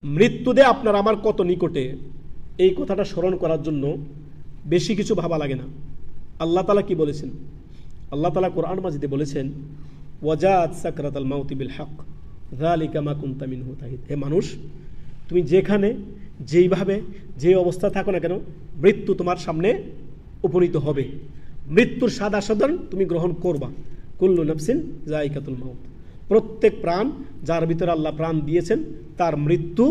মৃত্যুদে আপনার আমার কত নিকটে, এই কথাটা স্মরণ করার জন্য বেশি কিছু ভাবা লাগে না। আল্লাহ তাআলা কি বলেছেন? আল্লাহ তাআলা কোরআন মাজিদে বলেছেন, ওয়াজাত সাকরাতাল মাউতি বিল হক যালিকা মা কুনতা মিনহু তাহিদ। হে মানুষ, তুমি যেখানে যেইভাবে যে অবস্থা থাকো না কেন, মৃত্যু তোমার সামনে উপনীত হবে। মৃত্যুর স্বাদ আস্বাদন তুমি গ্রহণ করবা। কুল্লু নাফসিন যায়িকাতুল মাউত। প্রত্যেক প্রাণ, যার ভিতরে আল্লাহ প্রাণ দিয়েছেন, তার মৃত্যু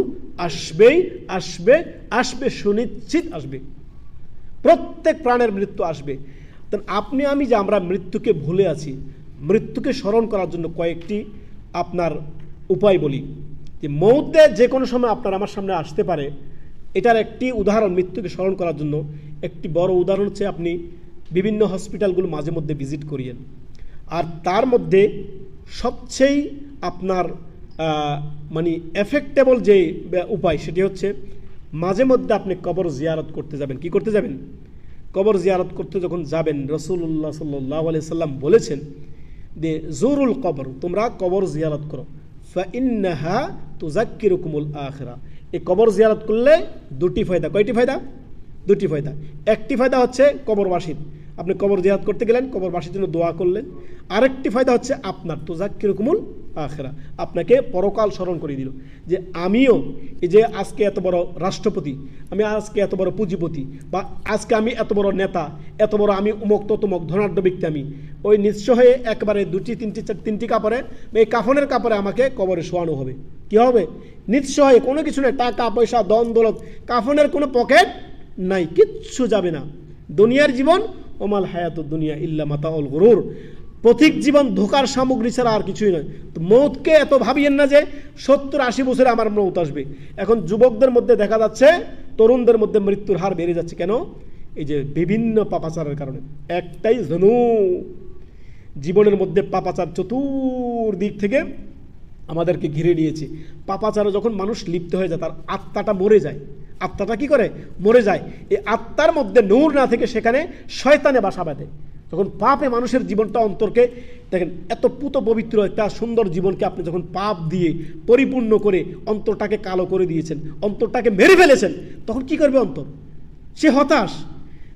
আসবেই, আসবে, আসবে, সুনিশ্চিত আসবে। প্রত্যেক প্রাণের মৃত্যু আসবে। আপনি আমি যে আমরা মৃত্যুকে ভুলে আছি, মৃত্যুকে স্মরণ করার জন্য কয়েকটি আপনার উপায় বলি। যে মৌতে যে কোনো সময় আপনার আমার সামনে আসতে পারে, এটার একটি উদাহরণ মৃত্যুকে স্মরণ করার জন্য একটি বড় উদাহরণ হচ্ছে আপনি বিভিন্ন হসপিটালগুলো মাঝে মধ্যে ভিজিট করিয়েন। আর তার মধ্যে সবচেয়ে আপনার মানে এফেক্টেবল যে উপায়, সেটি হচ্ছে মাঝে মধ্যে আপনি কবর জিয়ারত করতে যাবেন। কি করতে যাবেন? কবর জিয়ারত করতে যখন যাবেন, রাসূলুল্লাহ সাল্লাল্লাহু আলাইহি সাল্লাম বলেছেন যে জুরুল কবর, তোমরা কবর জিয়ারত করো, ফাইন্নাহা তুযাক্কিরুকুমুল আখিরা। এই কবর জিয়ারত করলে দুটি ফায়দা। কয়টি ফায়দা? দুটি ফায়দা। একটি ফায়দা হচ্ছে কবরবাসীর, আপনি কবর জিয়ারত করতে গেলেন, কবরবাসীর জন্য দোয়া করলেন। আরেকটি ফায়দা হচ্ছে আপনার তুযাক্কিরুকুমুল আখিরা, আপনাকে পরকাল স্মরণ করে দিল যে আমিও এই যে আজকে এত বড় রাষ্ট্রপতি, আমি আজকে এত বড় পুঁজিপতি, বা আজকে আমি এত বড় নেতা, এত বড় আমি উমক ততমক ধনাঢ্য ব্যক্তি, আমি ওই নিঃস্ব হয়ে একবারে দুটি তিনটি কাপড়ে, এই কাফনের কাপড়ে আমাকে কবরে শোয়ানো হবে। কি হবে? নিঃস্ব হয়ে, কোনো কিছু নেই, টাকা পয়সা ধন দৌলত, কাফনের কোনো পকেট নাই, কিচ্ছু যাবে না। দুনিয়ার জীবন ওমাল হায়াতুদ দুনিয়া ইল্লা মাতাউল গুরুর, প্রতীক জীবন ধোকার সামগ্রী ছাড়া আর কিছুই নয়। তো মৌতকে এত ভাবিয়েন না যে 70-80 বছরে আমার মৌত আসবে। এখন যুবকদের মধ্যে দেখা যাচ্ছে, তরুণদের মধ্যে মৃত্যুর হার বেড়ে যাচ্ছে। কেন? এই যে বিভিন্ন পাপাচারের কারণে। একটাই ধনু, জীবনের মধ্যে পাপাচার চতুর্দিক থেকে আমাদেরকে ঘিরে নিয়েছে। পাপাচারে যখন মানুষ লিপ্ত হয়ে যায়, তার আত্মাটা মরে যায়। আত্মাটা কি করে? মরে যায়। এই আত্মার মধ্যে নূর না থেকে সেখানে শয়তানে বাসা বাঁধে। যখন পাপে মানুষের জীবনটা, অন্তরকে দেখেন, এত পুত পবিত্র একটা সুন্দর জীবনকে আপনি যখন পাপ দিয়ে পরিপূর্ণ করে অন্তরটাকে কালো করে দিয়েছেন, অন্তরটাকে মেরে ফেলেছেন, তখন কি করবে অন্তর? সে হতাশ।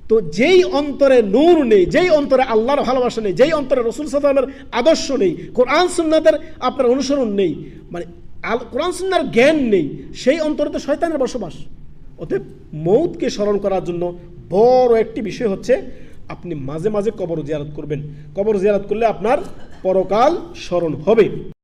তো যেই অন্তরে নূর নেই, যেই অন্তরে আল্লাহর ভালোবাসা নেই, যেই অন্তরে রাসূল সাল্লাল্লাহু আলাইহি ওয়াসাল্লামের আদর্শ নেই, কোরআন সুন্নাতের আপনার অনুসরণ নেই, মানে কোরআন সুন্নাহর জ্ঞান নেই, সেই অন্তরে তো শয়তানের বসবাস। অতএব মৌতকে স্মরণ করার জন্য বড় একটি বিষয় হচ্ছে আপনি মাঝে মাঝে কবর জিয়ারত করবেন। কবর জিয়ারত করলে আপনার পরকাল স্মরণ হবে।